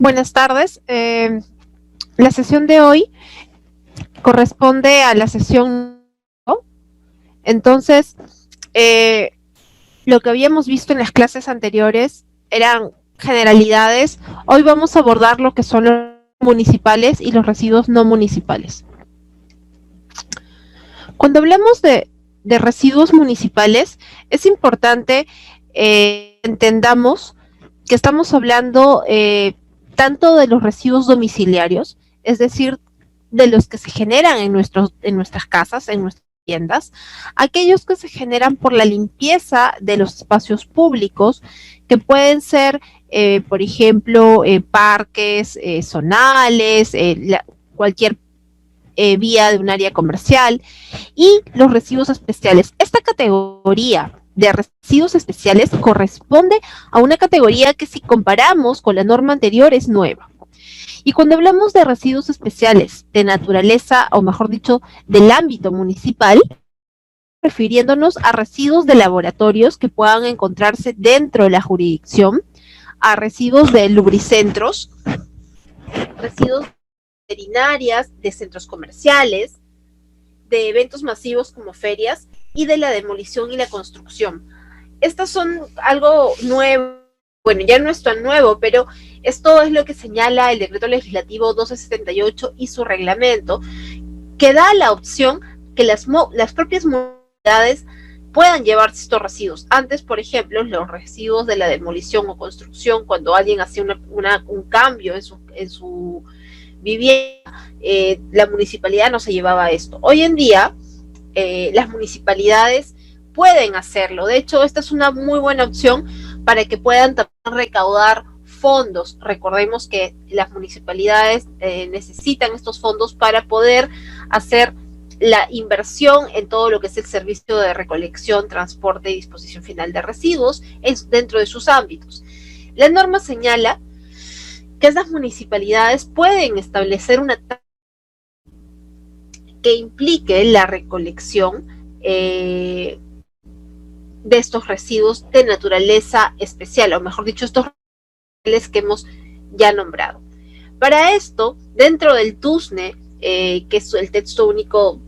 Buenas tardes. La sesión de hoy corresponde a la sesión, ¿no? Entonces, eh, lo que habíamos visto en las clases anteriores eran generalidades. Hoy vamos a abordar lo que son los municipales y los residuos no municipales. Cuando hablamos de residuos municipales, es importante entendamos que estamos hablando tanto de los residuos domiciliarios, es decir, de los que se generan en nuestras casas, en nuestras viviendas, aquellos que se generan por la limpieza de los espacios públicos, que pueden ser, por ejemplo, parques, zonales, cualquier vía de un área comercial, y los residuos especiales. Esta categoría de residuos especiales corresponde a una categoría que, si comparamos con la norma anterior, es nueva. Y cuando hablamos de residuos especiales de naturaleza, o mejor dicho, del ámbito municipal, refiriéndonos a residuos de laboratorios que puedan encontrarse dentro de la jurisdicción, a residuos de lubricentros, residuos veterinarias, de centros comerciales, de eventos masivos como ferias, y de la demolición y la construcción. Estas son algo nuevo, bueno, ya no es tan nuevo, pero esto es lo que señala el decreto legislativo 1278 y su reglamento, que da la opción que las propias municipalidades puedan llevarse estos residuos. Antes, por ejemplo, los residuos de la demolición o construcción, cuando alguien hacía un cambio en su vivienda, la municipalidad no se llevaba esto. Hoy en día, las municipalidades pueden hacerlo. De hecho, esta es una muy buena opción para que puedan también recaudar fondos. Recordemos que las municipalidades necesitan estos fondos para poder hacer la inversión en todo lo que es el servicio de recolección, transporte y disposición final de residuos dentro de sus ámbitos. La norma señala que esas municipalidades pueden establecer una tasa que implique la recolección de estos residuos de naturaleza especial, o mejor dicho, estos residuos que hemos ya nombrado. Para esto, dentro del TUSNE, que es el texto único,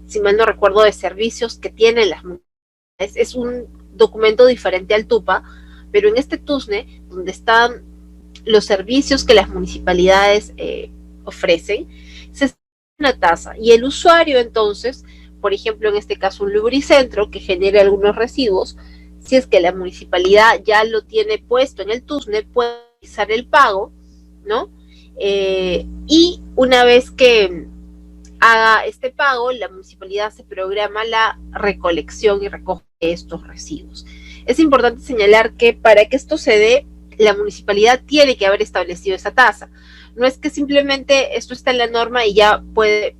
si mal no recuerdo, de servicios que tienen las municipalidades, es un documento diferente al TUPA, pero en este TUSNE, donde están los servicios que las municipalidades ofrecen, se establece una tasa, y el usuario, entonces, por ejemplo, en este caso un lubricentro que genere algunos residuos, si es que la municipalidad ya lo tiene puesto en el TUSNE, puede realizar el pago, ¿no? Y una vez que haga este pago, la municipalidad se programa la recolección y recoge estos residuos. Es importante señalar que para que esto se dé, la municipalidad tiene que haber establecido esa tasa. No es que simplemente esto está en la norma y ya puede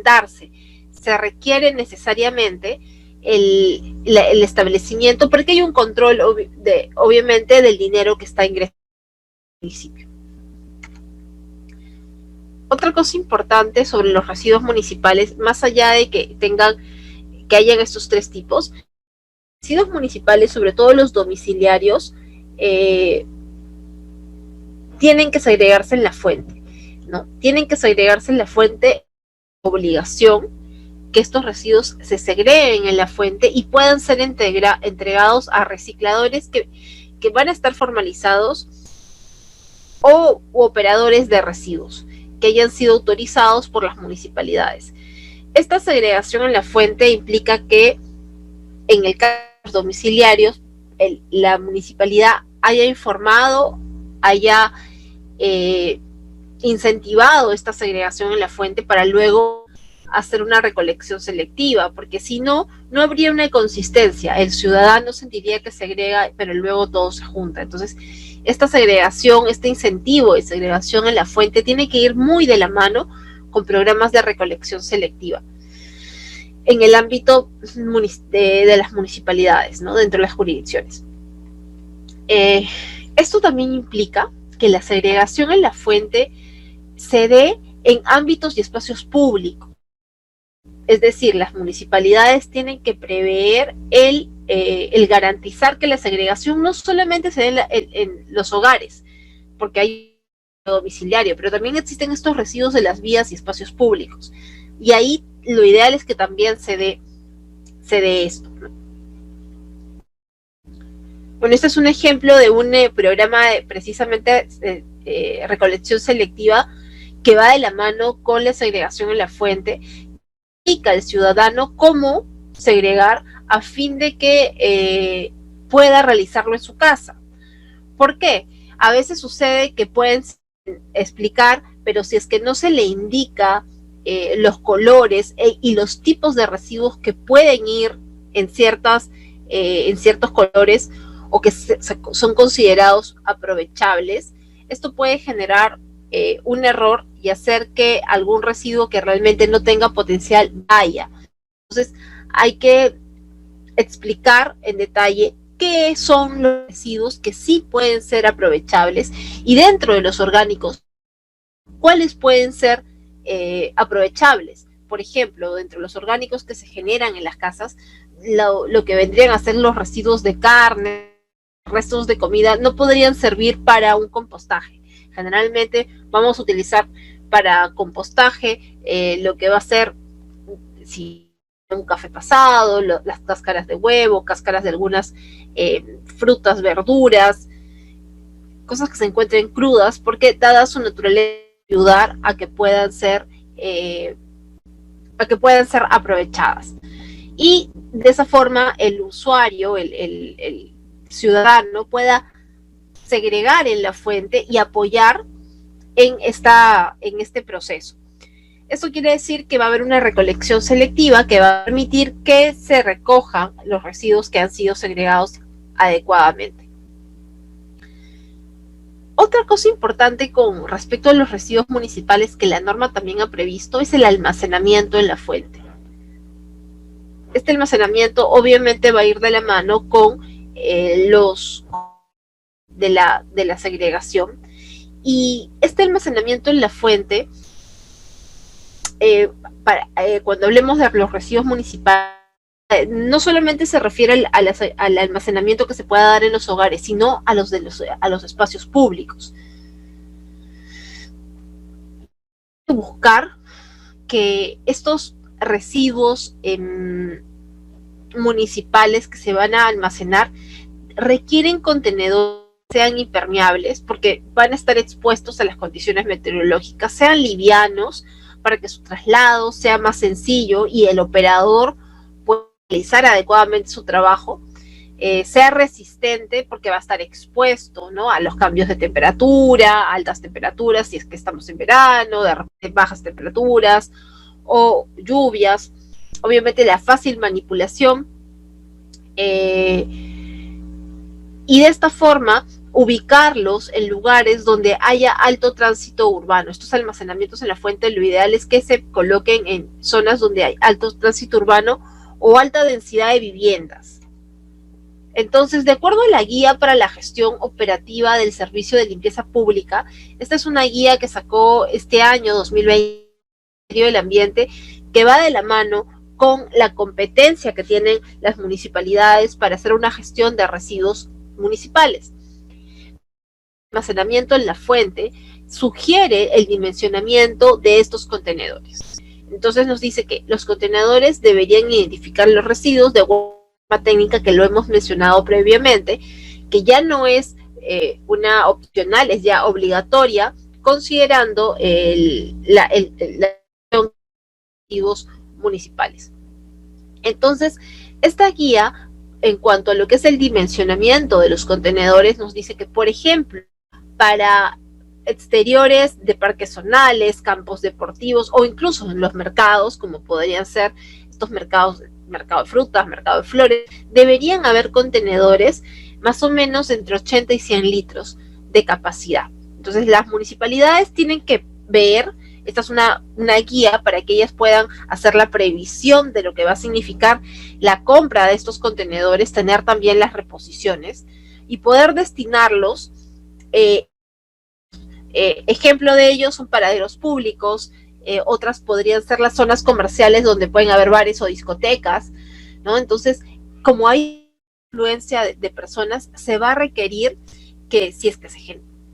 darse. Se requiere necesariamente el establecimiento, porque hay un control obviamente del dinero que está ingresando al municipio. Otra cosa importante sobre los residuos municipales, más allá de que hayan estos tres tipos, residuos municipales, sobre todo los domiciliarios, tienen que segregarse en la fuente, ¿no? Tienen que segregarse en la fuente, obligación que estos residuos se segreguen en la fuente y puedan ser entregados a recicladores que van a estar formalizados u operadores de residuos que hayan sido autorizados por las municipalidades. Esta segregación en la fuente implica que, en el caso de los domiciliarios, la municipalidad haya informado, haya incentivado esta segregación en la fuente para luego hacer una recolección selectiva, porque si no, no habría una consistencia. El ciudadano sentiría que segrega, pero luego todo se junta. Entonces, esta segregación, este incentivo de segregación en la fuente tiene que ir muy de la mano con programas de recolección selectiva en el ámbito de las municipalidades, ¿no? Dentro de las jurisdicciones. Esto también implica que la segregación en la fuente se dé en ámbitos y espacios públicos. Es decir, las municipalidades tienen que prever el garantizar que la segregación no solamente se dé en los hogares, porque hay domiciliario, pero también existen estos residuos de las vías y espacios públicos. Y ahí lo ideal es que también se dé esto, ¿no? Bueno, este es un ejemplo de un programa de precisamente recolección selectiva que va de la mano con la segregación en la fuente, indica al ciudadano cómo segregar a fin de que pueda realizarlo en su casa. ¿Por qué? A veces sucede que pueden explicar, pero si es que no se le indica los colores y los tipos de residuos que pueden ir en ciertos colores o que son considerados aprovechables, esto puede generar un error y hacer que algún residuo que realmente no tenga potencial vaya. Entonces hay que explicar en detalle qué son los residuos que sí pueden ser aprovechables y dentro de los orgánicos, cuáles pueden ser aprovechables. Por ejemplo, dentro de los orgánicos que se generan en las casas, lo que vendrían a ser los residuos de carne, restos de comida, no podrían servir para un compostaje. Generalmente vamos a utilizar para compostaje lo que va a ser, si un café pasado, las cáscaras de huevo, cáscaras de algunas frutas, verduras, cosas que se encuentren crudas, porque dada su naturaleza ayudar a que puedan ser aprovechadas. Y de esa forma el usuario, el ciudadano pueda segregar en la fuente y apoyar en este proceso. Esto quiere decir que va a haber una recolección selectiva que va a permitir que se recojan los residuos que han sido segregados adecuadamente. Otra cosa importante con respecto a los residuos municipales que la norma también ha previsto es el almacenamiento en la fuente. Este almacenamiento obviamente va a ir de la mano con los de la segregación, y este almacenamiento en la fuente, cuando hablemos de los residuos municipales, no solamente se refiere al almacenamiento que se pueda dar en los hogares, sino a los espacios públicos. Buscar que estos residuos municipales que se van a almacenar requieren contenedores que sean impermeables, porque van a estar expuestos a las condiciones meteorológicas, sean livianos para que su traslado sea más sencillo y el operador pueda realizar adecuadamente su trabajo, sea resistente porque va a estar expuesto, ¿no?, a los cambios de temperatura, altas temperaturas, si es que estamos en verano, de repente bajas temperaturas o lluvias. Obviamente la fácil manipulación, y de esta forma ubicarlos en lugares donde haya alto tránsito urbano. Estos almacenamientos en la fuente, lo ideal es que se coloquen en zonas donde hay alto tránsito urbano o alta densidad de viviendas. Entonces, de acuerdo a la guía para la gestión operativa del Servicio de Limpieza Pública, esta es una guía que sacó este año 2020 del Ambiente, que va de la mano con la competencia que tienen las municipalidades para hacer una gestión de residuos municipales. El almacenamiento en la fuente sugiere el dimensionamiento de estos contenedores. Entonces nos dice que los contenedores deberían identificar los residuos de forma técnica, que lo hemos mencionado previamente, que ya no es una opcional, es ya obligatoria, considerando la residuos municipales. Entonces, esta guía, en cuanto a lo que es el dimensionamiento de los contenedores, nos dice que, por ejemplo, para exteriores de parques zonales, campos deportivos o incluso en los mercados, como podrían ser estos mercados, mercado de frutas, mercado de flores, deberían haber contenedores más o menos entre 80 y 100 litros de capacidad. Entonces, las municipalidades tienen que ver, esta es una guía para que ellas puedan hacer la previsión de lo que va a significar la compra de estos contenedores, tener también las reposiciones y poder destinarlos. Ejemplo de ellos son paraderos públicos, otras podrían ser las zonas comerciales donde pueden haber bares o discotecas, ¿no? Entonces, como hay influencia de personas, se va a requerir que, si es que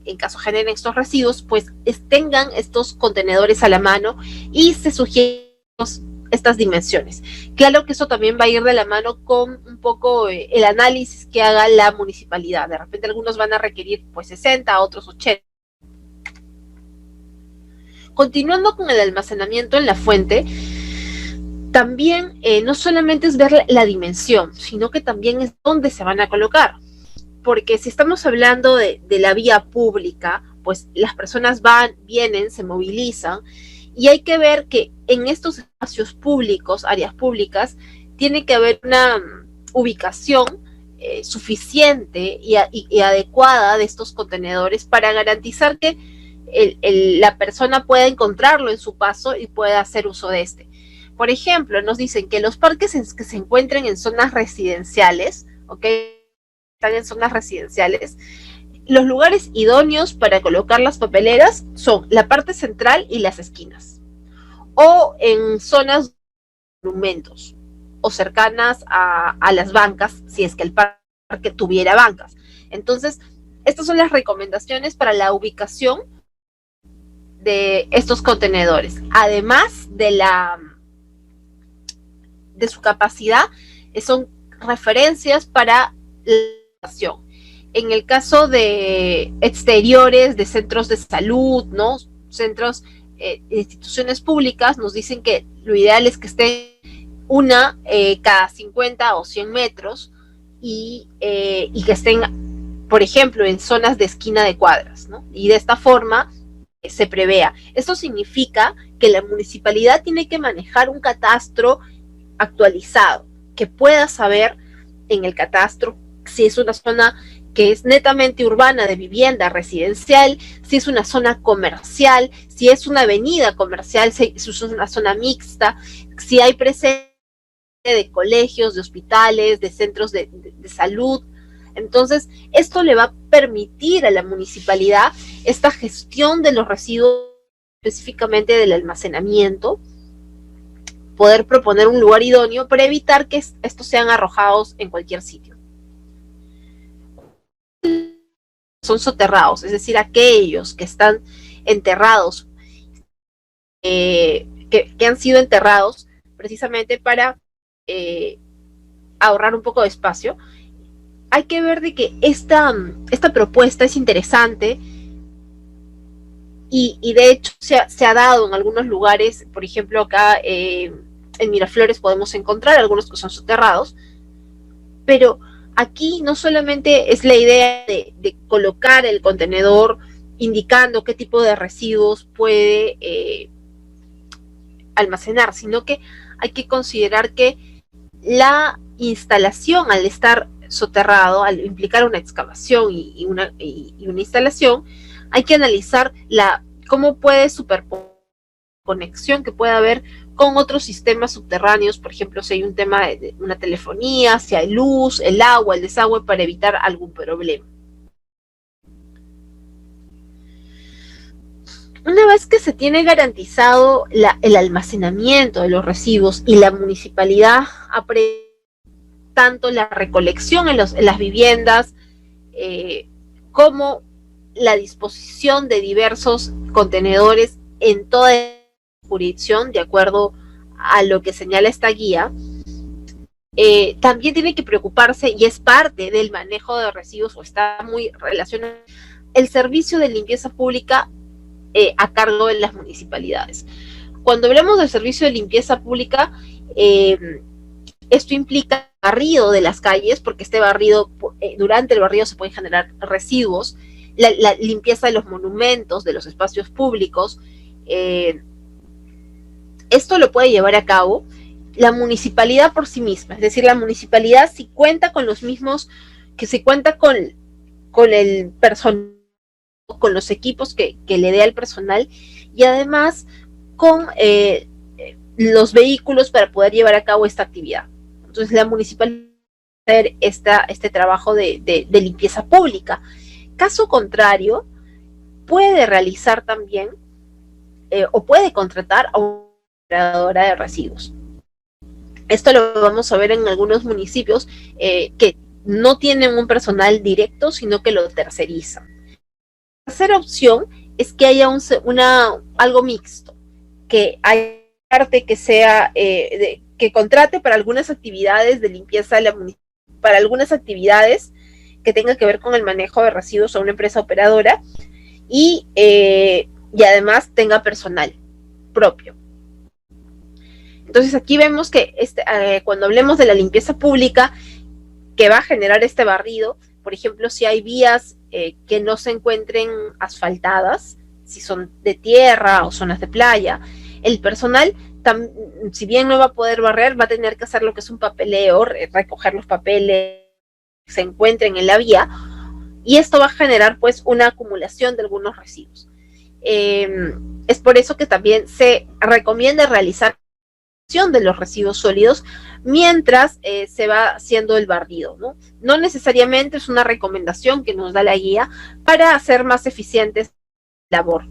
en caso generen estos residuos, pues tengan estos contenedores a la mano y se sugieren estas dimensiones. Claro que eso también va a ir de la mano con un poco el análisis que haga la municipalidad. De repente algunos van a requerir pues 60, otros 80. Continuando con el almacenamiento en la fuente, también no solamente es ver la dimensión, sino que también es dónde se van a colocar. Porque si estamos hablando de la vía pública, pues las personas van, vienen, se movilizan, y hay que ver que en estos espacios públicos, áreas públicas, tiene que haber una ubicación suficiente y adecuada de estos contenedores para garantizar que la persona pueda encontrarlo en su paso y pueda hacer uso de este. Por ejemplo, nos dicen que los parques que se encuentren en zonas residenciales, ¿ok? Están en zonas residenciales, los lugares idóneos para colocar las papeleras son la parte central y las esquinas, o en zonas de monumentos, o cercanas a las bancas, si es que el parque tuviera bancas. Entonces, estas son las recomendaciones para la ubicación de estos contenedores. Además de su capacidad, son referencias para la educación. En el caso de exteriores, de centros de salud, ¿no? Centros, instituciones públicas, nos dicen que lo ideal es que esté una cada 50 o 100 metros y que estén, por ejemplo, en zonas de esquina de cuadras, ¿no? Y de esta forma se prevea. Esto significa que la municipalidad tiene que manejar un catastro actualizado, que pueda saber en el catastro si es una zona que es netamente urbana de vivienda residencial, si es una zona comercial, si es una avenida comercial, si es una zona mixta, si hay presencia de colegios, de hospitales, de centros de salud. Entonces, esto le va a permitir a la municipalidad esta gestión de los residuos, específicamente del almacenamiento, poder proponer un lugar idóneo para evitar que estos sean arrojados en cualquier sitio. Son soterrados, es decir, aquellos que están enterrados, que han sido enterrados precisamente para ahorrar un poco de espacio. Hay que ver de que esta propuesta es interesante y de hecho se ha dado en algunos lugares. Por ejemplo, acá en Miraflores podemos encontrar algunos que son soterrados, pero aquí no solamente es la idea de colocar el contenedor indicando qué tipo de residuos puede almacenar, sino que hay que considerar que la instalación, al estar soterrado, al implicar una excavación y una instalación, hay que analizar cómo puede superconexión que pueda haber con otros sistemas subterráneos. Por ejemplo, si hay un tema de una telefonía, si hay luz, el agua, el desagüe, para evitar algún problema. Una vez que se tiene garantizado el almacenamiento de los residuos y la municipalidad tanto la recolección en las viviendas como la disposición de diversos contenedores en toda la jurisdicción, de acuerdo a lo que señala esta guía, también tiene que preocuparse, y es parte del manejo de residuos, o está muy relacionado, el servicio de limpieza pública a cargo de las municipalidades. Cuando hablamos del servicio de limpieza pública, esto implica barrido de las calles, porque durante el barrido se pueden generar residuos, la limpieza de los monumentos, de los espacios públicos. Esto lo puede llevar a cabo la municipalidad por sí misma, es decir, la municipalidad, si cuenta con los mismos, que se cuenta con el personal, con los equipos que le dé al personal, y además con los vehículos para poder llevar a cabo esta actividad. Entonces la municipalidad hacer este trabajo de limpieza pública. Caso contrario, puede realizar también o puede contratar a una operadora de residuos. Esto lo vamos a ver en algunos municipios que no tienen un personal directo, sino que lo tercerizan. Tercera opción es que haya algo mixto, que haya parte que sea, que contrate para algunas actividades de limpieza de la municipalidad, para algunas actividades que tengan que ver con el manejo de residuos a una empresa operadora y además tenga personal propio. Entonces aquí vemos que cuando hablemos de la limpieza pública que va a generar este barrido, por ejemplo, si hay vías que no se encuentren asfaltadas, si son de tierra o zonas de playa, el personal, si bien no va a poder barrer, va a tener que hacer lo que es un papeleo, recoger los papeles que se encuentren en la vía, y esto va a generar pues una acumulación de algunos residuos. Es por eso que también se recomienda realizar de los residuos sólidos mientras se va haciendo el barrido, ¿no? No necesariamente es una recomendación que nos da la guía para hacer más eficientes la labor.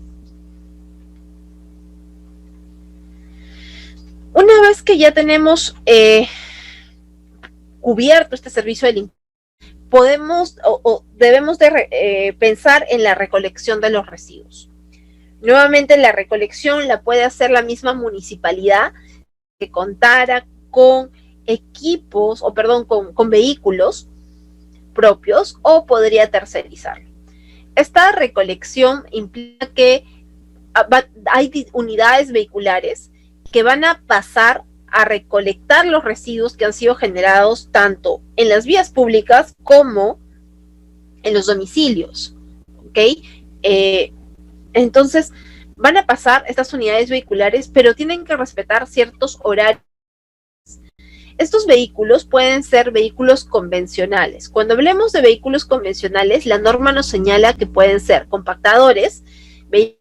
Una vez que ya tenemos cubierto este servicio de limpieza, podemos o debemos de pensar en la recolección de los residuos. Nuevamente, la recolección la puede hacer la misma municipalidad que contara con equipos, con vehículos propios, o podría tercerizarlo. Esta recolección implica que hay unidades vehiculares que van a pasar a recolectar los residuos que han sido generados tanto en las vías públicas como en los domicilios, ¿ok? Entonces, van a pasar estas unidades vehiculares, pero tienen que respetar ciertos horarios. Estos vehículos pueden ser vehículos convencionales. Cuando hablemos de vehículos convencionales, la norma nos señala que pueden ser compactadores, vehículos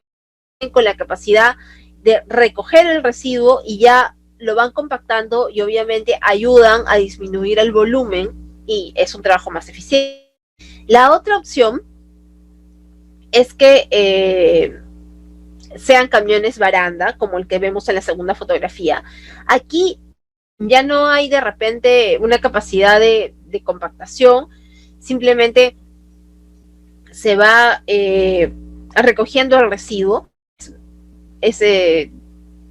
con la capacidad de recoger el residuo y ya lo van compactando y obviamente ayudan a disminuir el volumen y es un trabajo más eficiente. La otra opción es que sean camiones baranda, como el que vemos en la segunda fotografía. Aquí ya no hay de repente una capacidad de compactación, simplemente se va recogiendo el residuo.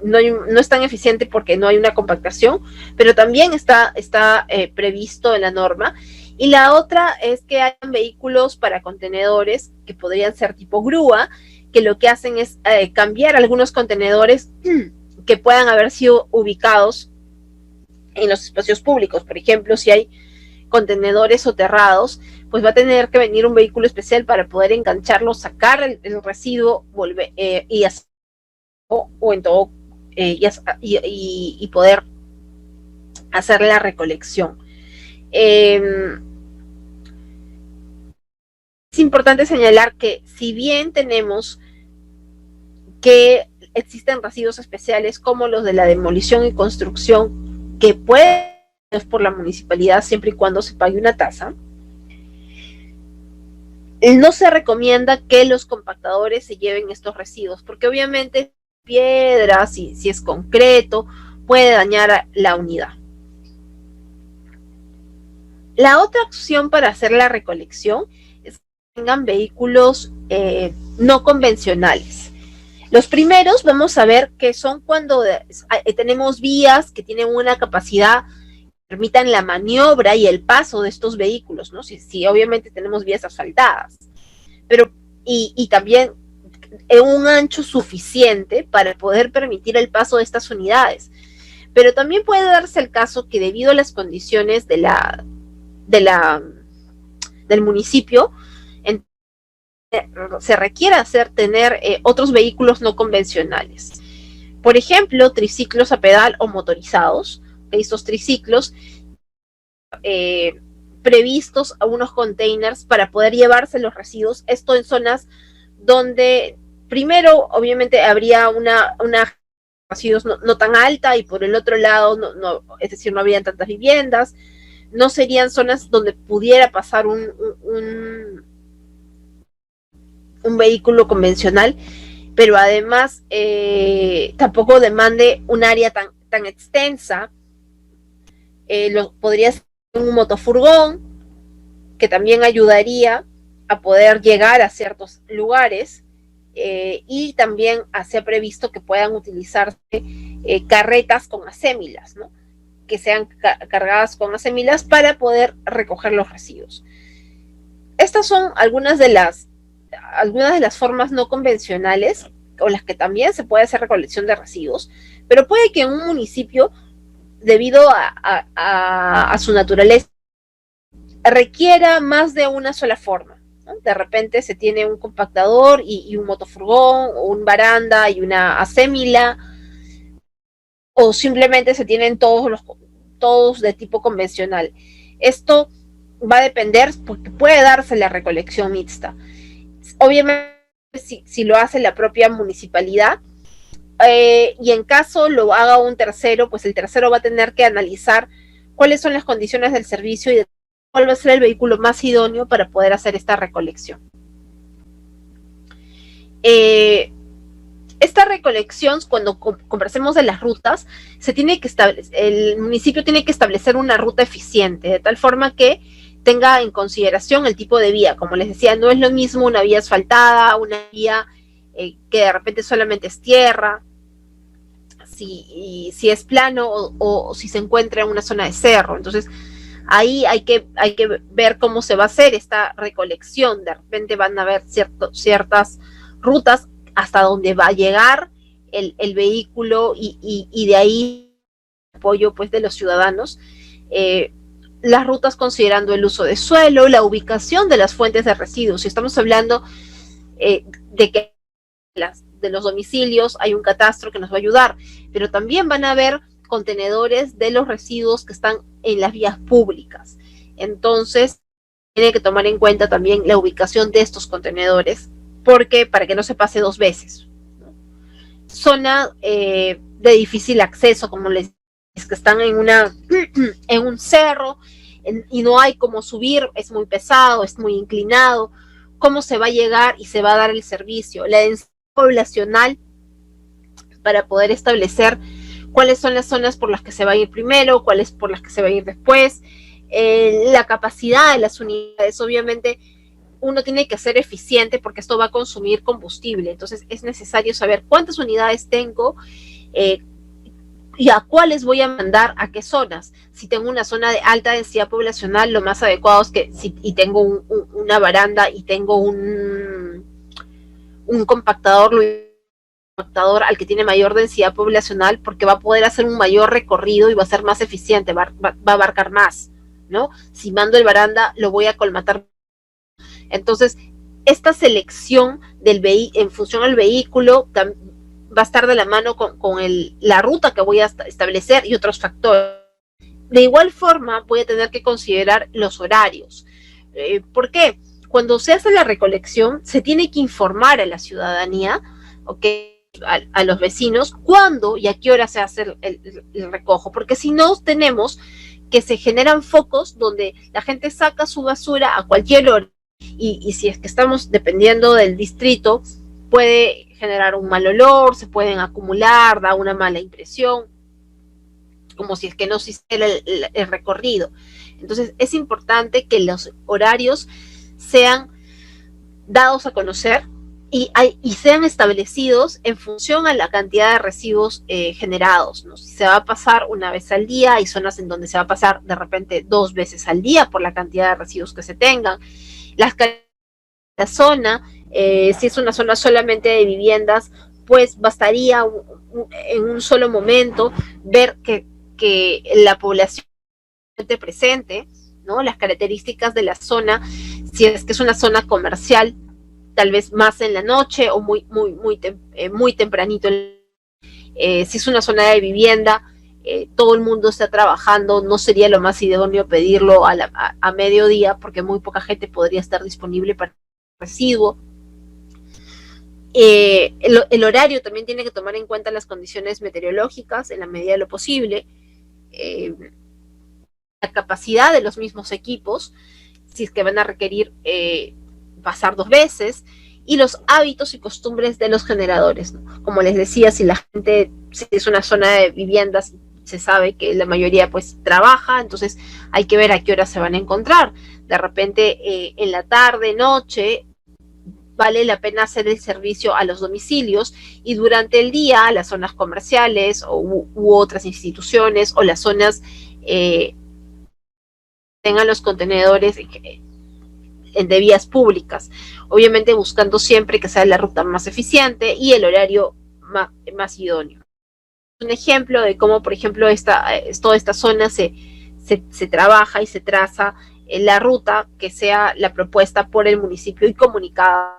No es tan eficiente porque no hay una compactación, pero también está previsto en la norma. Y la otra es que hayan vehículos para contenedores que podrían ser tipo grúa, que lo que hacen es cambiar algunos contenedores que puedan haber sido ubicados en los espacios públicos. Por ejemplo, si hay contenedores soterrados, pues va a tener que venir un vehículo especial para poder engancharlo, sacar el residuo, volver y hacer o en todo y poder hacer la recolección. Es importante señalar que si bien tenemos que existen residuos especiales como los de la demolición y construcción que pueden ser por la municipalidad siempre y cuando se pague una tasa, no se recomienda que los compactadores se lleven estos residuos porque obviamente piedras, si es concreto, puede dañar la unidad. La otra opción para hacer la recolección es que tengan vehículos no convencionales. Los primeros vamos a ver que son cuando tenemos vías que tienen una capacidad que permitan la maniobra y el paso de estos vehículos, ¿no? Si obviamente tenemos vías asfaltadas, pero y también un ancho suficiente para poder permitir el paso de estas unidades. Pero también puede darse el caso que debido a las condiciones del municipio, se requiera tener otros vehículos no convencionales. Por ejemplo, triciclos a pedal o motorizados. Estos triciclos previstos a unos containers para poder llevarse los residuos. Esto en zonas donde primero obviamente habría una residuos no tan alta y por el otro lado es decir, no habrían tantas viviendas, no serían zonas donde pudiera pasar un vehículo convencional, pero además tampoco demande un área tan extensa. Podría ser un motofurgón que también ayudaría a poder llegar a ciertos lugares, y también se ha previsto que puedan utilizarse carretas con asémilas, ¿no? Que sean cargadas con asémilas para poder recoger los residuos. Estas son algunas de las formas no convencionales con las que también se puede hacer recolección de residuos, pero puede que en un municipio, debido a su naturaleza, requiera más de una sola forma, ¿no? De repente se tiene un compactador y un motofurgón, o un baranda y una asémila, o simplemente se tienen todos de tipo convencional. Esto va a depender, porque puede darse la recolección mixta. Obviamente, si lo hace la propia municipalidad, y en caso lo haga un tercero, pues el tercero va a tener que analizar cuáles son las condiciones del servicio y cuál va a ser el vehículo más idóneo para poder hacer esta recolección. Esta recolección, cuando conversemos de las rutas, el municipio tiene que establecer una ruta eficiente, de tal forma que tenga en consideración el tipo de vía. Como les decía, no es lo mismo una vía asfaltada, una vía que de repente solamente es tierra, si es plano o si se encuentra en una zona de cerro. Entonces, ahí hay que ver cómo se va a hacer esta recolección. De repente van a haber ciertas rutas hasta donde va a llegar el vehículo, y de ahí apoyo pues de los ciudadanos. Las rutas considerando el uso de suelo, la ubicación de las fuentes de residuos. Si estamos hablando de que de los domicilios hay un catastro que nos va a ayudar, pero también van a haber contenedores de los residuos que están en las vías públicas. Entonces, tiene que tomar en cuenta también la ubicación de estos contenedores, porque para que no se pase dos veces, ¿no? Zona de difícil acceso, como les digo, que están en un cerro y no hay cómo subir, es muy pesado, es muy inclinado. ¿Cómo se va a llegar y se va a dar el servicio? La densidad poblacional, para poder establecer cuáles son las zonas por las que se va a ir primero, cuáles por las que se va a ir después, la capacidad de las unidades. Obviamente uno tiene que ser eficiente porque esto va a consumir combustible, entonces es necesario saber cuántas unidades tengo, y a cuáles voy a mandar a qué zonas. Si tengo una zona de alta densidad poblacional, lo más adecuado es que y tengo una baranda y tengo un compactador al que tiene mayor densidad poblacional, porque va a poder hacer un mayor recorrido y va a ser más eficiente, va a abarcar más, ¿no? Si mando el baranda, lo voy a colmatar. Entonces, esta selección en función al vehículo va a estar de la mano con la ruta que voy a establecer y otros factores. De igual forma, voy a tener que considerar los horarios. ¿Por qué? Cuando se hace la recolección, se tiene que informar a la ciudadanía, ¿okay? A los vecinos, cuándo y a qué hora se hace el recojo, porque si no, tenemos que se generan focos donde la gente saca su basura a cualquier hora, y si es que estamos dependiendo del distrito, puede generar un mal olor, se pueden acumular, da una mala impresión, como si es que no se hiciera el recorrido. Entonces es importante que los horarios sean dados a conocer y sean establecidos en función a la cantidad de residuos generados, ¿no? Si se va a pasar una vez al día, hay zonas en donde se va a pasar de repente 2 veces al día por la cantidad de residuos que se tengan. La zona, si es una zona solamente de viviendas, pues bastaría en un solo momento ver que la población esté presente, ¿no? Las características de la zona, si es que es una zona comercial, tal vez más en la noche o muy tempranito. Si es una zona de vivienda, todo el mundo está trabajando, no sería lo más idóneo pedirlo a mediodía, porque muy poca gente podría estar disponible para el residuo. El horario también tiene que tomar en cuenta las condiciones meteorológicas en la medida de lo posible, la capacidad de los mismos equipos, si es que van a requerir pasar 2 veces, y los hábitos y costumbres de los generadores, ¿no? Como les decía, si es una zona de viviendas, se sabe que la mayoría pues trabaja, entonces hay que ver a qué hora se van a encontrar. De repente en la tarde, noche, vale la pena hacer el servicio a los domicilios, y durante el día a las zonas comerciales u otras instituciones o las zonas tengan los contenedores de vías públicas, obviamente buscando siempre que sea la ruta más eficiente y el horario más idóneo. Un ejemplo de cómo, por ejemplo, toda esta zona se trabaja y se traza en la ruta que sea la propuesta por el municipio y comunicada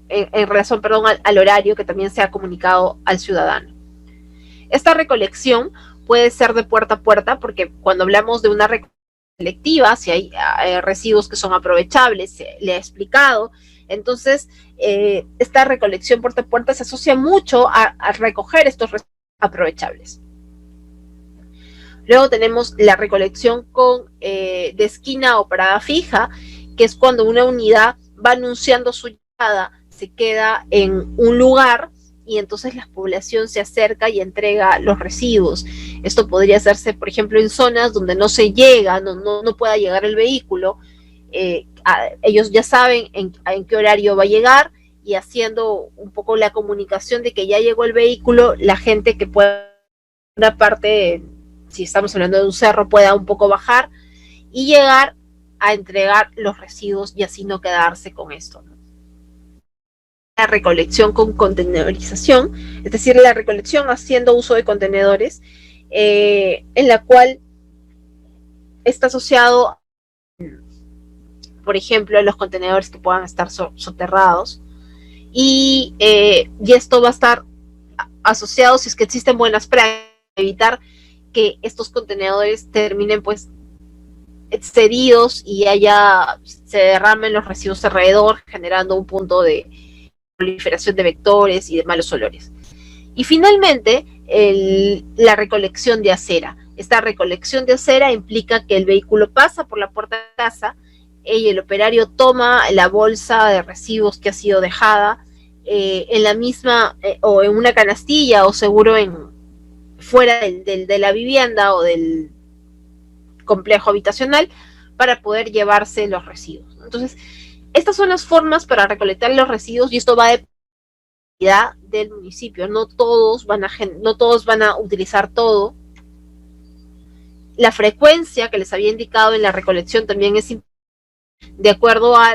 en relación, al horario que también sea comunicado al ciudadano. Esta recolección puede ser de puerta a puerta, porque cuando hablamos de una recolección selectiva, si hay residuos que son aprovechables, le he explicado, entonces esta recolección puerta a puerta se asocia mucho a recoger estos residuos aprovechables. Luego tenemos la recolección de esquina o parada fija, que es cuando una unidad va anunciando su llegada, se queda en un lugar y entonces la población se acerca y entrega los residuos. Esto podría hacerse, por ejemplo, en zonas donde no se llega, no pueda llegar el vehículo. Ellos ya saben en qué horario va a llegar, y haciendo un poco la comunicación de que ya llegó el vehículo, la gente que pueda, una parte, si estamos hablando de un cerro, pueda un poco bajar y llegar a entregar los residuos y así no quedarse con esto, ¿no? La recolección con contenedorización, es decir, la recolección haciendo uso de contenedores, en la cual está asociado, por ejemplo, a los contenedores que puedan estar soterrados, y esto va a estar asociado, si es que existen buenas prácticas, evitar que estos contenedores terminen pues excedidos y se derramen los residuos alrededor, generando un punto de proliferación de vectores y de malos olores. Y finalmente, la recolección de acera. Esta recolección de acera implica que el vehículo pasa por la puerta de casa y el operario toma la bolsa de residuos que ha sido dejada en la misma o en una canastilla, o seguro fuera de la vivienda o del complejo habitacional, para poder llevarse los residuos. Entonces, estas son las formas para recolectar los residuos, y esto va de del municipio. No todos van a utilizar todo. La frecuencia que les había indicado en la recolección también es de acuerdo a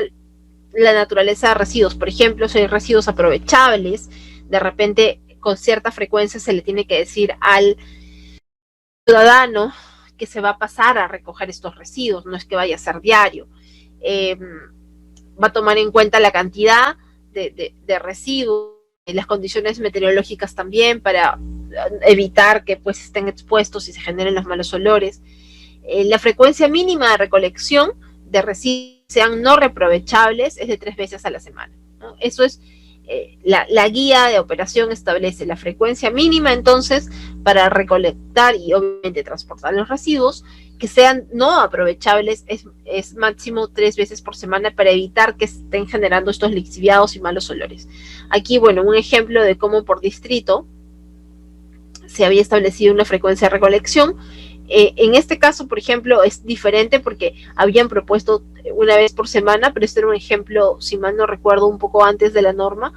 la naturaleza de residuos. Por ejemplo, si hay residuos aprovechables, de repente con cierta frecuencia se le tiene que decir al ciudadano que se va a pasar a recoger estos residuos, no es que vaya a ser diario. Va a tomar en cuenta la cantidad de residuos, las condiciones meteorológicas también, para evitar que pues estén expuestos y se generen los malos olores. La frecuencia mínima de recolección de residuos sean no reaprovechables es de 3 veces a la semana, ¿no? Eso es la guía de operación establece la frecuencia mínima entonces para recolectar y obviamente transportar los residuos que sean no aprovechables, es máximo 3 veces por semana, para evitar que estén generando estos lixiviados y malos olores. Aquí, bueno, un ejemplo de cómo por distrito se había establecido una frecuencia de recolección. En este caso, por ejemplo, es diferente porque habían propuesto una vez por semana, pero este era un ejemplo, si mal no recuerdo, un poco antes de la norma.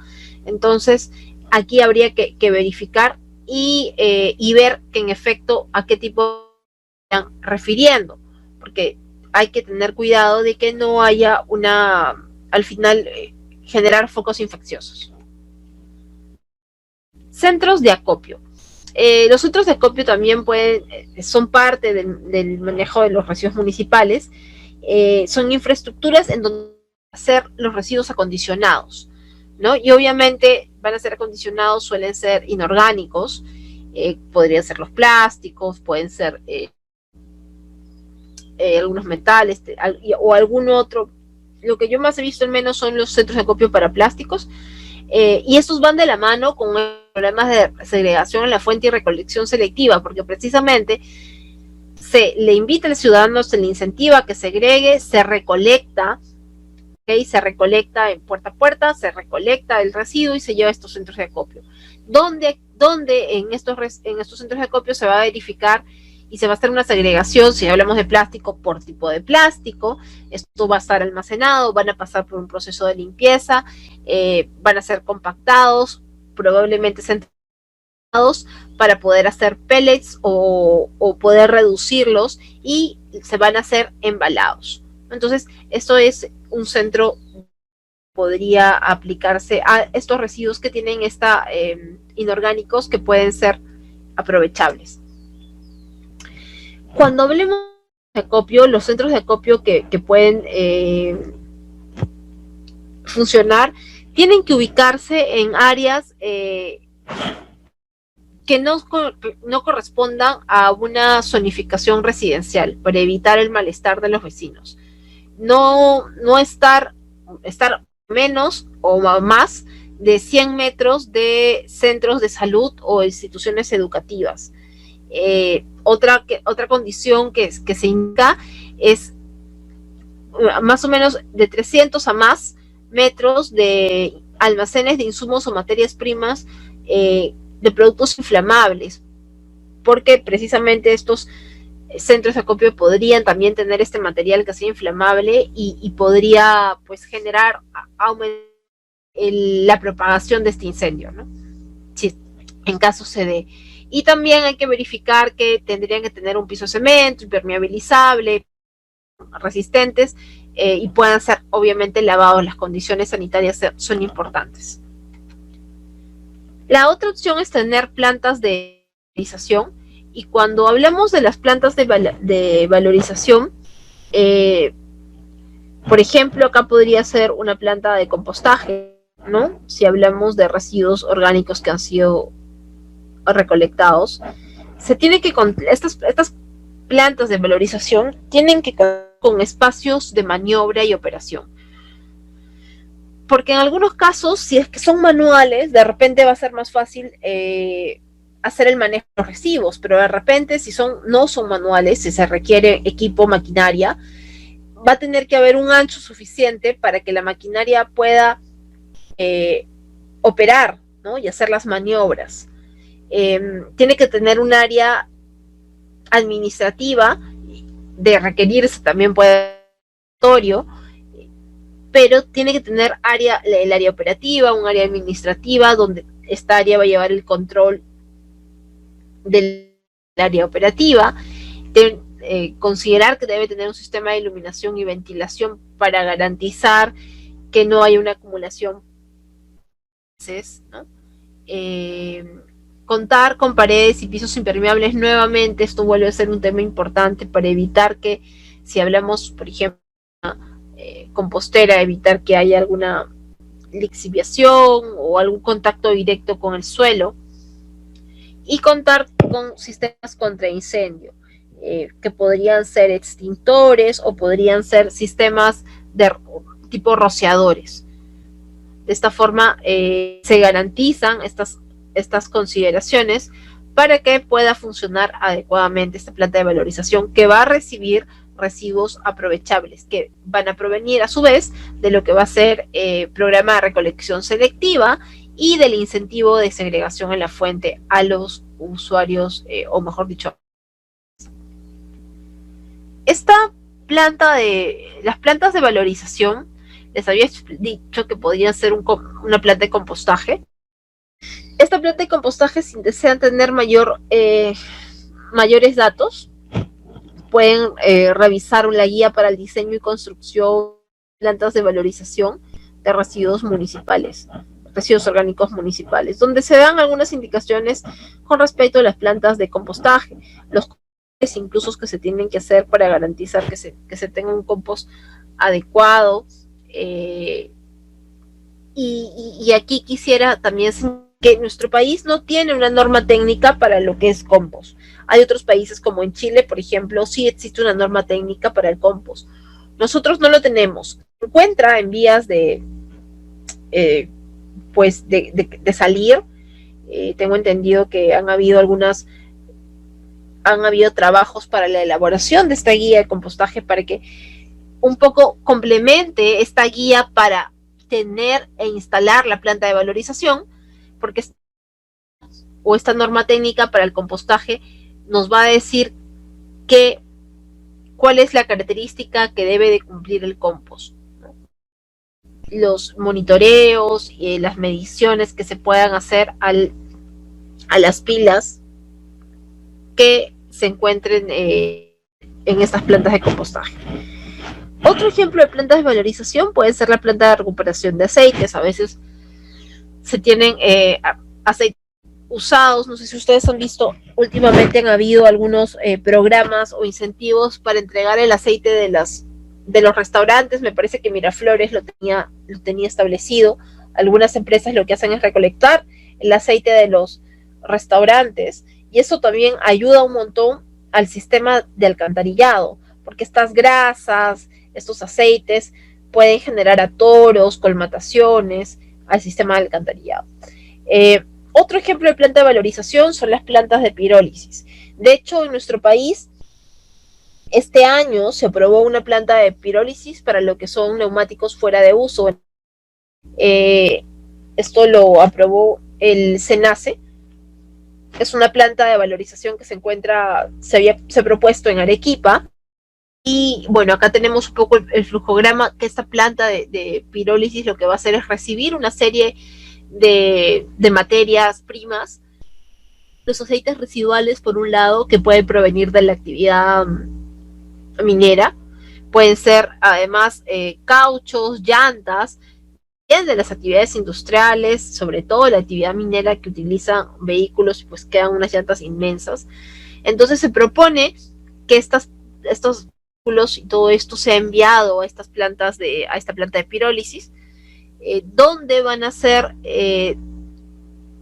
Entonces, aquí habría que verificar y ver que en efecto a qué tipo están refiriendo, porque hay que tener cuidado de que no haya al final, generar focos infecciosos. Centros de acopio. Los centros de acopio también son parte del manejo de los residuos municipales. Son infraestructuras en donde hacer los residuos acondicionados, ¿no? Y obviamente van a ser acondicionados, suelen ser inorgánicos, podrían ser los plásticos, pueden ser algunos metales o algún otro. Lo que yo más he visto al menos son los centros de acopio para plásticos, y estos van de la mano con problemas de segregación en la fuente y recolección selectiva, porque precisamente se le invita al ciudadano, se le incentiva a que segregue, se recolecta ¿okay? Se recolecta en puerta a puerta, se recolecta el residuo y se lleva a estos centros de acopio. Donde en estos centros de acopio se va a verificar y se va a hacer una segregación, si hablamos de plástico, por tipo de plástico. Esto va a estar almacenado, van a pasar por un proceso de limpieza, van a ser compactados, probablemente centralizados para poder hacer pellets o poder reducirlos, y se van a hacer embalados. Entonces, esto es un centro podría aplicarse a estos residuos que tienen inorgánicos que pueden ser aprovechables. Cuando hablemos de acopio, los centros de acopio que pueden funcionar tienen que ubicarse en áreas que no correspondan a una zonificación residencial para evitar el malestar de los vecinos. No estar menos o más de 100 metros de centros de salud o instituciones educativas. Otra condición que se indica es más o menos de 300 a más metros de almacenes de insumos o materias primas de productos inflamables, porque precisamente estos centros de acopio podrían también tener este material que sea inflamable y podría pues generar la propagación de este incendio, ¿no? Si en caso se dé. Y también hay que verificar que tendrían que tener un piso de cemento, impermeabilizable, resistentes, y puedan ser obviamente lavados. Las condiciones sanitarias son importantes. La otra opción es tener plantas de valorización. Y cuando hablamos de las plantas de valorización, por ejemplo, acá podría ser una planta de compostaje, ¿no? Si hablamos de residuos orgánicos que han sido recolectados, estas plantas de valorización tienen que contar con espacios de maniobra y operación. Porque en algunos casos, si es que son manuales, de repente va a ser más fácil hacer el manejo de los residuos, pero de repente si no son manuales, si se requiere equipo, maquinaria, va a tener que haber un ancho suficiente para que la maquinaria pueda operar, ¿no? Y hacer las maniobras. Tiene que tener un área administrativa, de requerirse también puede pero tiene que tener el área operativa, un área administrativa, donde esta área va a llevar el control del área operativa. Considerar que debe tener un sistema de iluminación y ventilación para garantizar que no haya una acumulación, ¿no? Contar con paredes y pisos impermeables nuevamente. Esto vuelve a ser un tema importante para evitar que, si hablamos, por ejemplo, compostera, evitar que haya alguna lixiviación o algún contacto directo con el suelo. Y contar con sistemas contra incendio, que podrían ser extintores o podrían ser sistemas de tipo rociadores. De esta forma se garantizan estas consideraciones para que pueda funcionar adecuadamente esta planta de valorización, que va a recibir residuos aprovechables que van a provenir a su vez de lo que va a ser programa de recolección selectiva y del incentivo de segregación en la fuente a los usuarios, o mejor dicho, las plantas de valorización, les había dicho que podrían ser una planta de compostaje. Esta planta de compostaje, si desean tener mayores datos, pueden revisar la guía para el diseño y construcción de plantas de valorización de residuos orgánicos municipales, donde se dan algunas indicaciones con respecto a las plantas de compostaje, los incluso que se tienen que hacer para garantizar que se tenga un compost adecuado. Y aquí quisiera también que nuestro país no tiene una norma técnica para lo que es compost. Hay otros países, como en Chile, por ejemplo, sí existe una norma técnica para el compost. Nosotros no lo tenemos. Se encuentra en vías de salir. Tengo entendido que han habido trabajos para la elaboración de esta guía de compostaje para que un poco complemente esta guía para tener e instalar la planta de valorización, porque esta norma técnica para el compostaje nos va a decir cuál es la característica que debe de cumplir el compost, ¿no? Los monitoreos y las mediciones que se puedan hacer a las pilas que se encuentren en estas plantas de compostaje. Otro ejemplo de plantas de valorización puede ser la planta de recuperación de aceites. A veces se tienen aceites usados, no sé si ustedes han visto, últimamente han habido algunos programas o incentivos para entregar el aceite de los restaurantes. Me parece que Miraflores lo tenía establecido. Algunas empresas lo que hacen es recolectar el aceite de los restaurantes, y eso también ayuda un montón al sistema de alcantarillado, porque estas grasas, estos aceites pueden generar atoros, colmataciones al sistema de alcantarillado. Otro ejemplo de planta de valorización son las plantas de pirólisis. De hecho, en nuestro país, este año se aprobó una planta de pirólisis para lo que son neumáticos fuera de uso. Esto lo aprobó el SENACE. Es una planta de valorización que se ha propuesto en Arequipa. Y bueno, acá tenemos un poco el flujograma, que esta planta de pirólisis lo que va a hacer es recibir una serie de materias primas, los aceites residuales por un lado, que pueden provenir de la actividad minera, pueden ser además cauchos, llantas, de las actividades industriales, sobre todo la actividad minera que utiliza vehículos, pues quedan unas llantas inmensas. Entonces se propone que estos vehículos y todo esto sea enviado a esta planta de pirólisis, donde van a ser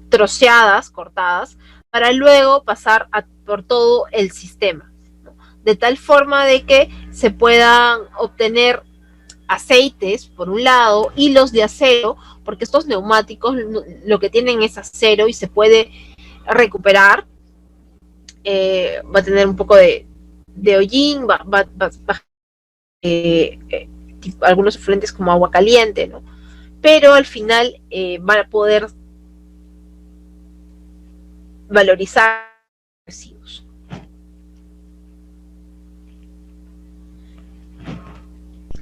troceadas, cortadas, para luego pasar por todo el sistema, ¿no? De tal forma de que se puedan obtener aceites, por un lado, hilos de acero, porque estos neumáticos lo que tienen es acero y se puede recuperar. Va a tener un poco de hollín, algunos efluentes como agua caliente, ¿no? Pero al final van a poder valorizar residuos.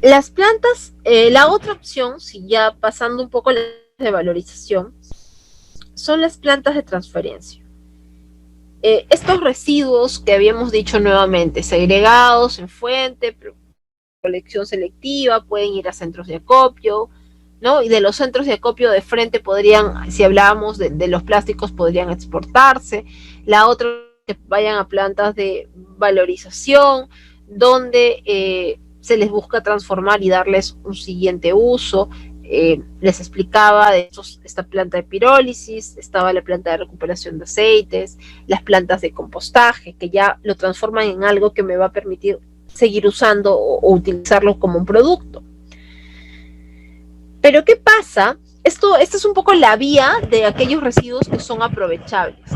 Las plantas, la otra opción, si ya pasando un poco de valorización, son las plantas de transferencia. Estos residuos que habíamos dicho nuevamente, segregados en fuente, colección selectiva, pueden ir a centros de acopio, ¿no? Y de los centros de acopio de frente podrían, si hablábamos de los plásticos, podrían exportarse. La otra, que vayan a plantas de valorización, donde se les busca transformar y darles un siguiente uso. Les explicaba de esta planta de pirólisis, estaba la planta de recuperación de aceites, las plantas de compostaje, que ya lo transforman en algo que me va a permitir seguir usando o utilizarlo como un producto. Pero ¿qué pasa? Esta es un poco la vía de aquellos residuos que son aprovechables.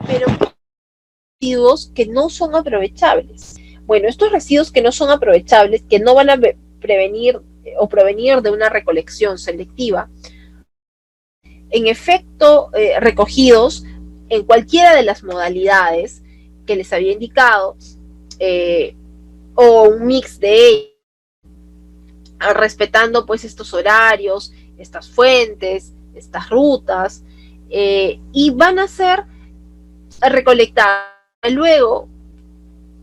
Pero residuos que no son aprovechables. Bueno, estos residuos que no son aprovechables, que no van a prevenir o provenir de una recolección selectiva, en efecto recogidos en cualquiera de las modalidades que les había indicado, o un mix de ellos, respetando pues estos horarios, estas fuentes, estas rutas, y van a ser recolectados, luego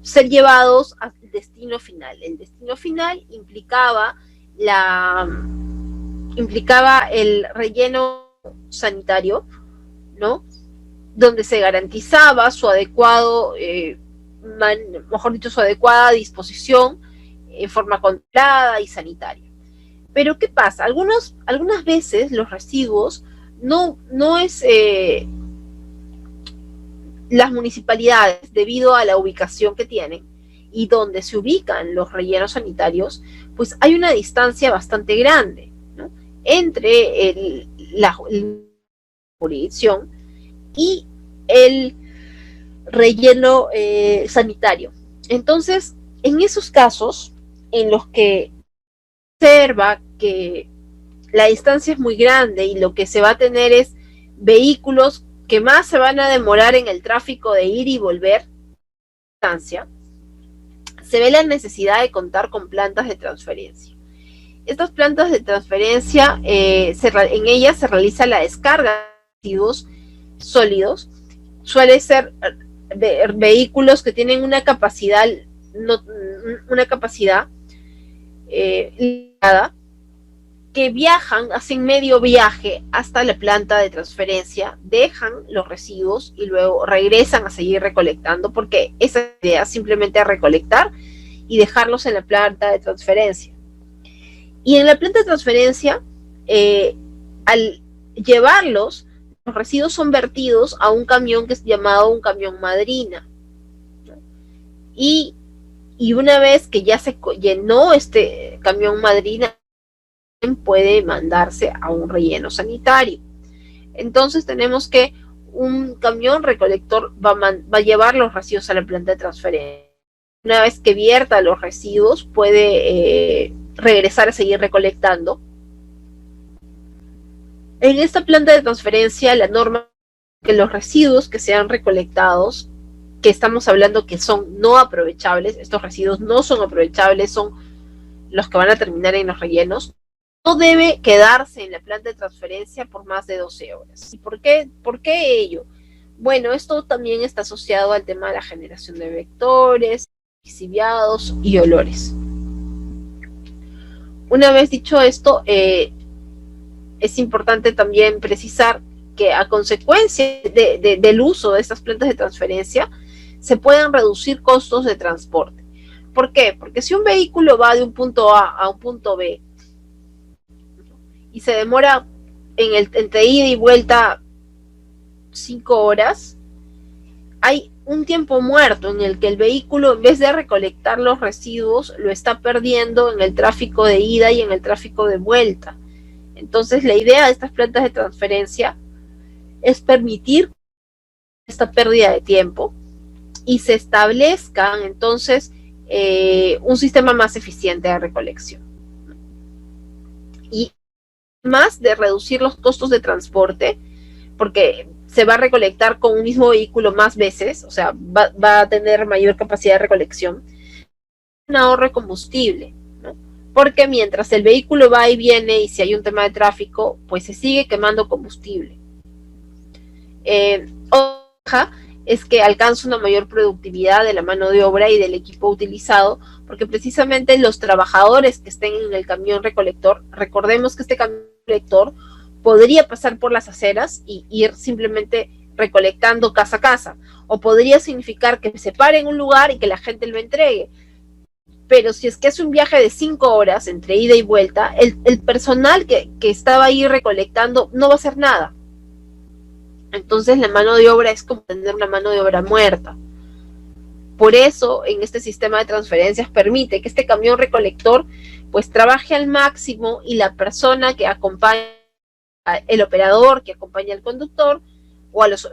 ser llevados al destino final. El destino final implicaba el relleno sanitario, ¿no? Donde se garantizaba su adecuado, mejor dicho, su adecuada disposición en forma controlada y sanitaria. Pero ¿qué pasa? Algunas veces los residuos no es las municipalidades, debido a la ubicación que tienen y donde se ubican los rellenos sanitarios, pues hay una distancia bastante grande, ¿no? Entre la jurisdicción y el relleno sanitario. Entonces, en esos casos, en los que observa que la distancia es muy grande y lo que se va a tener es vehículos que más se van a demorar en el tráfico de ir y volver, distancia, se ve la necesidad de contar con plantas de transferencia. Estas plantas de transferencia, en ellas se realiza la descarga de residuos sólidos. Suele ser vehículos que tienen una capacidad, limitada, que viajan, hacen medio viaje hasta la planta de transferencia, dejan los residuos y luego regresan a seguir recolectando, porque esa idea es simplemente recolectar y dejarlos en la planta de transferencia. Y en la planta de transferencia, al llevarlos, los residuos son vertidos a un camión que es llamado un camión madrina. Y una vez que ya se llenó este camión madrina, puede mandarse a un relleno sanitario. Entonces tenemos que un camión recolector va a llevar los residuos a la planta de transferencia. Una vez que vierta los residuos, puede regresar a seguir recolectando. En esta planta de transferencia, la norma es que los residuos que sean recolectados, que estamos hablando que son no aprovechables, estos residuos no son aprovechables, son los que van a terminar en los rellenos, no debe quedarse en la planta de transferencia por más de 12 horas. ¿Y por qué ello? Bueno, esto también está asociado al tema de la generación de vectores, lixiviados y olores. Una vez dicho esto, es importante también precisar que a consecuencia del uso de estas plantas de transferencia, se pueden reducir costos de transporte. ¿Por qué? Porque si un vehículo va de un punto A a un punto B, y se demora entre ida y vuelta 5 horas, hay un tiempo muerto en el que el vehículo, en vez de recolectar los residuos, lo está perdiendo en el tráfico de ida y en el tráfico de vuelta. Entonces, la idea de estas plantas de transferencia es permitir esta pérdida de tiempo y se establezcan entonces un sistema más eficiente de recolección. Y más de reducir los costos de transporte, porque se va a recolectar con un mismo vehículo más veces, o sea, va a tener mayor capacidad de recolección, un ahorro de combustible, ¿no? Porque mientras el vehículo va y viene y si hay un tema de tráfico, pues se sigue quemando combustible. Otra es que alcanza una mayor productividad de la mano de obra y del equipo utilizado, porque precisamente los trabajadores que estén en el camión recolector, recordemos que este camión recolector podría pasar por las aceras y ir simplemente recolectando casa a casa, o podría significar que se pare en un lugar y que la gente lo entregue. Pero si es que es un viaje de 5 horas entre ida y vuelta, el personal que estaba ahí recolectando no va a hacer nada. Entonces la mano de obra es como tener una mano de obra muerta. Por eso en este sistema de transferencias permite que este camión recolector pues trabaje al máximo y la persona que acompaña, el operador que acompaña al conductor, o a los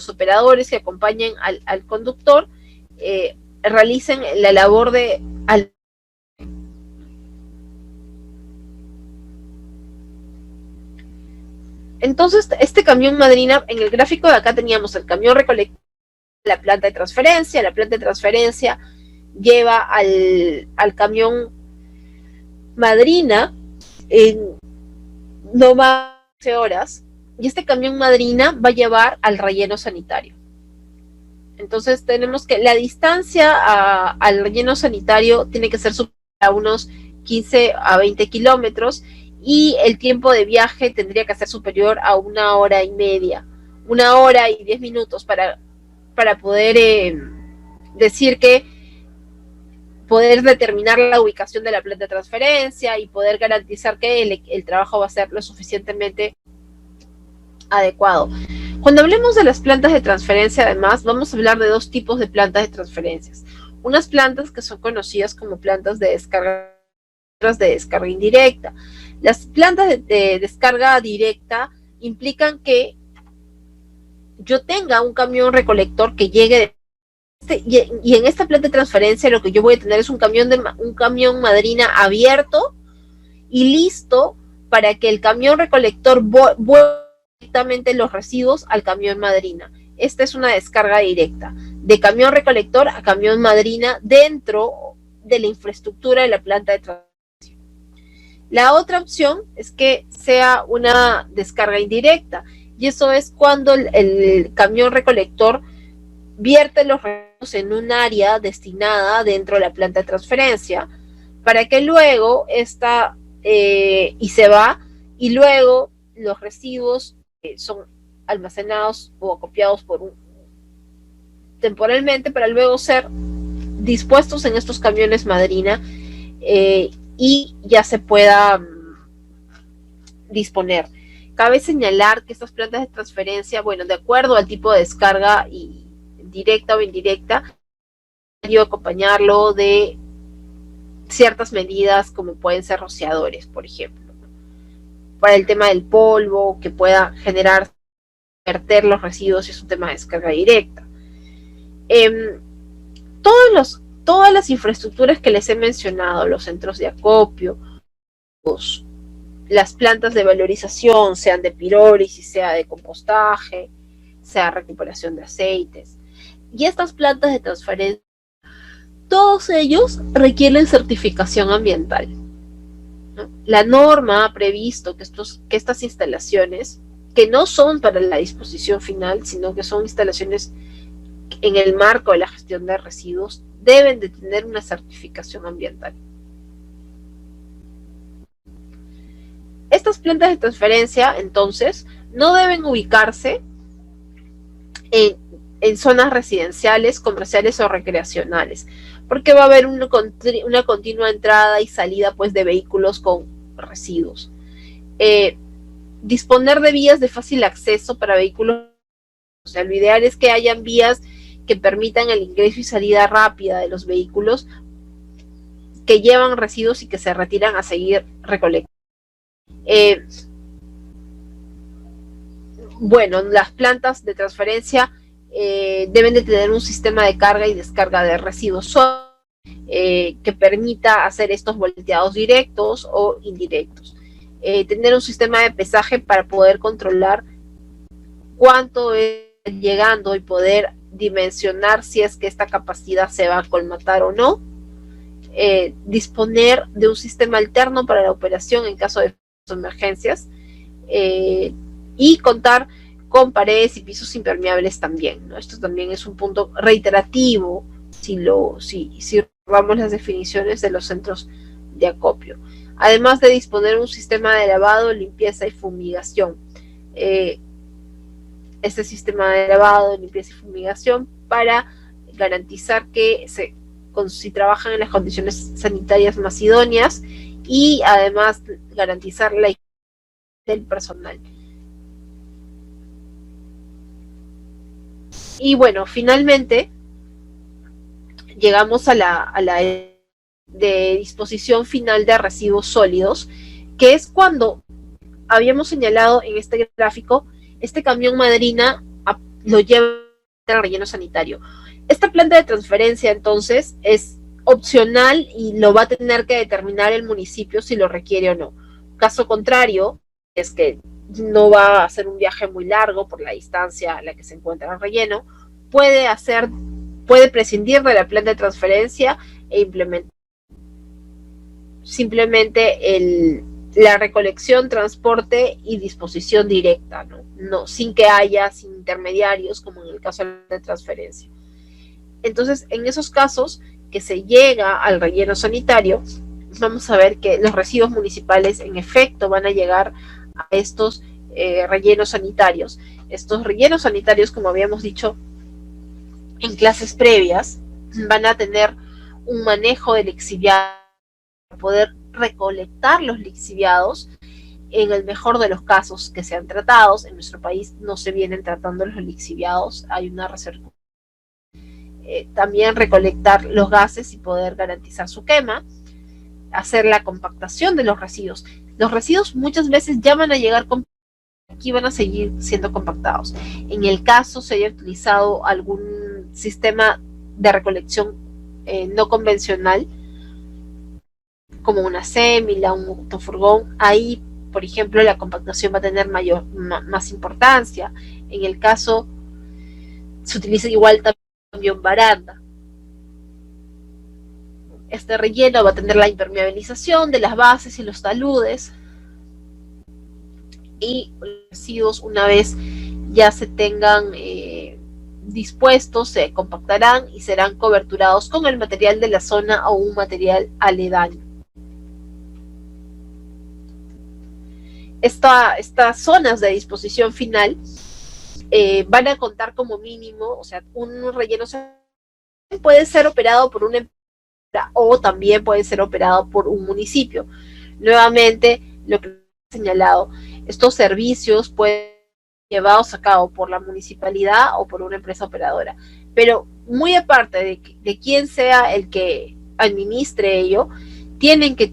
operadores que acompañen al conductor, realicen la labor de Entonces, este camión madrina, en el gráfico de acá teníamos el camión recolector, la planta de transferencia lleva al camión madrina en no más de 12 horas, y este camión madrina va a llevar al relleno sanitario. Entonces tenemos que la distancia al relleno sanitario tiene que ser superior a unos 15 a 20 kilómetros, y el tiempo de viaje tendría que ser superior a 1 hora y media, 1 hora y 10 minutos para poder decir que poder determinar la ubicación de la planta de transferencia y poder garantizar que el trabajo va a ser lo suficientemente adecuado. Cuando hablemos de las plantas de transferencia, además, vamos a hablar de 2 tipos de plantas de transferencias. Unas plantas que son conocidas como plantas de descarga, otras de descarga indirecta. Las plantas de descarga directa implican que yo tenga un camión recolector que llegue Y en esta planta de transferencia lo que yo voy a tener es un camión madrina abierto y listo para que el camión recolector vuelva directamente los residuos al camión madrina. Esta es una descarga directa de camión recolector a camión madrina dentro de la infraestructura de la planta de transferencia. La otra opción es que sea una descarga indirecta, y eso es cuando el camión recolector vierte los residuos en un área destinada dentro de la planta de transferencia, para que luego y se va, y luego los residuos son almacenados o acopiados temporalmente para luego ser dispuestos en estos camiones madrina y ya se pueda disponer. Cabe señalar que estas plantas de transferencia, bueno, de acuerdo al tipo de descarga y directa o indirecta, yo acompañarlo de ciertas medidas como pueden ser rociadores, por ejemplo, para el tema del polvo que pueda generar, verter los residuos, es un tema de descarga directa. Todas las infraestructuras que les he mencionado, los centros de acopio, las plantas de valorización, sean de pirólisis, sea de compostaje, sea recuperación de aceites, y estas plantas de transferencia, todos ellos requieren certificación ambiental, ¿no? La norma ha previsto que estas instalaciones, que no son para la disposición final, sino que son instalaciones en el marco de la gestión de residuos, deben de tener una certificación ambiental. Estas plantas de transferencia, entonces, no deben ubicarse en zonas residenciales, comerciales o recreacionales, porque va a haber una continua entrada y salida, pues, de vehículos con residuos. Disponer de vías de fácil acceso para vehículos, o sea, lo ideal es que hayan vías que permitan el ingreso y salida rápida de los vehículos que llevan residuos y que se retiran a seguir recolectando. Bueno, las plantas de transferencia deben de tener un sistema de carga y descarga de residuos que permita hacer estos volteados directos o indirectos. Tener un sistema de pesaje para poder controlar cuánto es llegando y poder dimensionar si es que esta capacidad se va a colmatar o no. Disponer de un sistema alterno para la operación en caso de emergencias y contar con paredes y pisos impermeables también, ¿no? Esto también es un punto reiterativo si vamos las definiciones de los centros de acopio. Además de disponer de un sistema de lavado, limpieza y fumigación. Este sistema de lavado, limpieza y fumigación para garantizar que si trabajan en las condiciones sanitarias más idóneas y además garantizar la higiene del personal. Y bueno, finalmente llegamos a la de disposición final de residuos sólidos, que es cuando habíamos señalado en este gráfico, este camión madrina lo lleva al relleno sanitario. Esta planta de transferencia entonces es opcional y lo va a tener que determinar el municipio si lo requiere o no. Caso contrario, es que no va a hacer un viaje muy largo por la distancia a la que se encuentra el relleno, puede prescindir de la planta de transferencia e implementar simplemente la recolección, transporte y disposición directa, ¿no? Sin que haya intermediarios, como en el caso de la transferencia. Entonces, en esos casos que se llega al relleno sanitario, vamos a ver que los residuos municipales en efecto van a llegar a estos rellenos sanitarios. Estos rellenos sanitarios, como habíamos dicho en clases previas, van a tener un manejo de lixiviados para poder recolectar los lixiviados en el mejor de los casos que sean tratados. En nuestro país no se vienen tratando los lixiviados, hay una reserva. También recolectar los gases y poder garantizar su quema, hacer la compactación de los residuos. Los residuos muchas veces ya van a llegar aquí van a seguir siendo compactados. En el caso se haya utilizado algún sistema de recolección no convencional, como una sémila, un autofurgón, ahí, por ejemplo, la compactación va a tener más importancia. En el caso, se utiliza igual también baranda. Este relleno va a tener la impermeabilización de las bases y los taludes, y los residuos, una vez ya se tengan dispuestos, se compactarán y serán coberturados con el material de la zona o un material aledaño. Estas zonas de disposición final van a contar como mínimo, o sea, un relleno puede ser operado por una empresa o también puede ser operado por un municipio. Nuevamente, lo que he señalado, estos servicios pueden ser llevados a cabo por la municipalidad o por una empresa operadora, pero muy aparte de quién sea el que administre ello, tienen que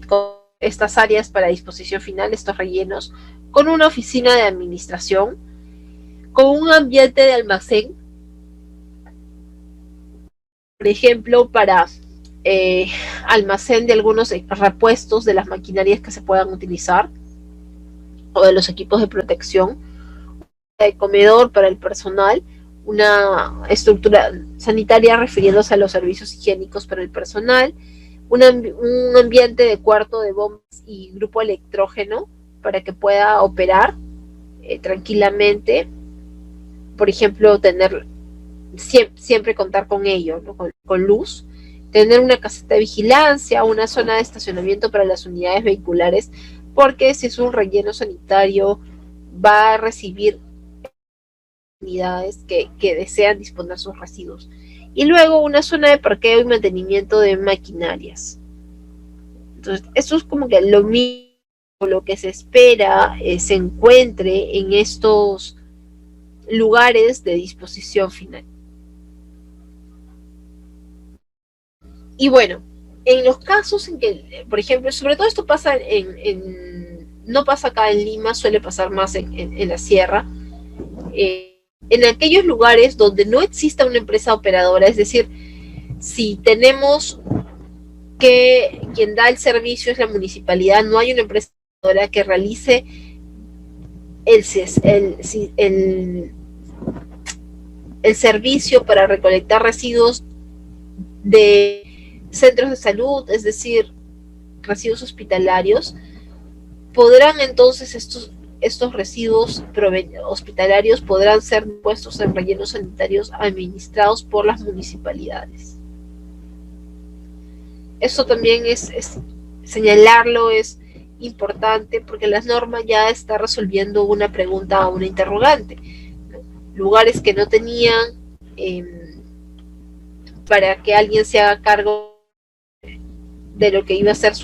estas áreas para disposición final, estos rellenos, con una oficina de administración, con un ambiente de almacén, por ejemplo, para almacén de algunos repuestos de las maquinarias que se puedan utilizar o de los equipos de protección, de comedor para el personal, una estructura sanitaria refiriéndose a los servicios higiénicos para el personal, un ambiente de cuarto de bombas y grupo electrógeno para que pueda operar tranquilamente, por ejemplo, tener siempre contar con ello, ¿no? con luz, tener una caseta de vigilancia, una zona de estacionamiento para las unidades vehiculares, porque si es un relleno sanitario va a recibir unidades que desean disponer sus residuos. Y luego una zona de parqueo y mantenimiento de maquinarias. Entonces, eso es como que lo mismo, lo que se espera se encuentre en estos lugares de disposición final. Y bueno, en los casos en que, por ejemplo, sobre todo esto pasa no pasa acá en Lima, suele pasar más en la sierra, en aquellos lugares donde no exista una empresa operadora, es decir, si tenemos que quien da el servicio es la municipalidad, no hay una empresa operadora que realice el servicio para recolectar residuos de centros de salud, es decir, residuos hospitalarios, podrán entonces estos residuos hospitalarios podrán ser puestos en rellenos sanitarios administrados por las municipalidades. Eso también es señalarlo, es importante porque la norma ya está resolviendo una pregunta o una interrogante, ¿no? Lugares que no tenían para que alguien se haga cargo de lo que iba a ser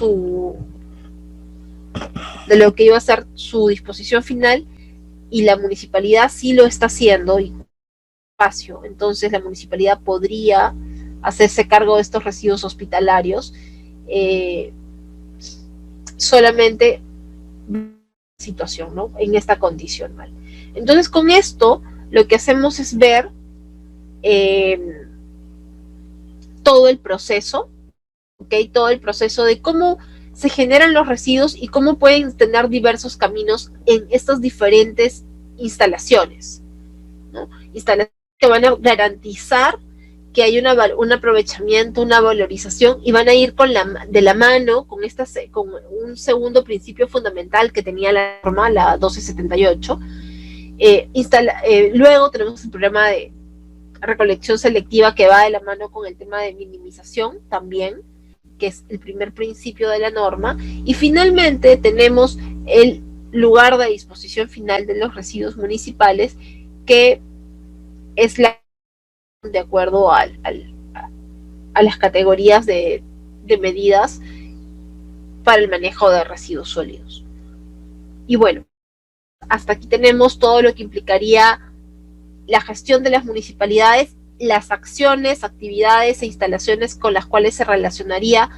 su disposición final, y la municipalidad sí lo está haciendo y espacio, entonces la municipalidad podría hacerse cargo de estos residuos hospitalarios solamente situación, ¿no? En esta condición mal. Entonces con esto lo que hacemos es ver todo el proceso, ¿okay? Todo el proceso de cómo se generan los residuos y cómo pueden tener diversos caminos en estas diferentes instalaciones, ¿no? Instalaciones que van a garantizar que hay un aprovechamiento, una valorización, y van a ir de la mano con un segundo principio fundamental que tenía la norma, la 1278. Luego tenemos el programa de recolección selectiva que va de la mano con el tema de minimización también, que es el primer principio de la norma, y finalmente tenemos el lugar de disposición final de los residuos municipales, que es de acuerdo a las categorías de medidas para el manejo de residuos sólidos. Y bueno, hasta aquí tenemos todo lo que implicaría la gestión de las municipalidades, las acciones, actividades e instalaciones con las cuales se relacionaría,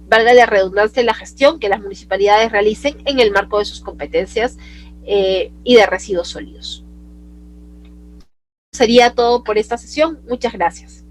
valga la redundancia, la gestión que las municipalidades realicen en el marco de sus competencias y de residuos sólidos. sería todo por esta sesión. Muchas gracias.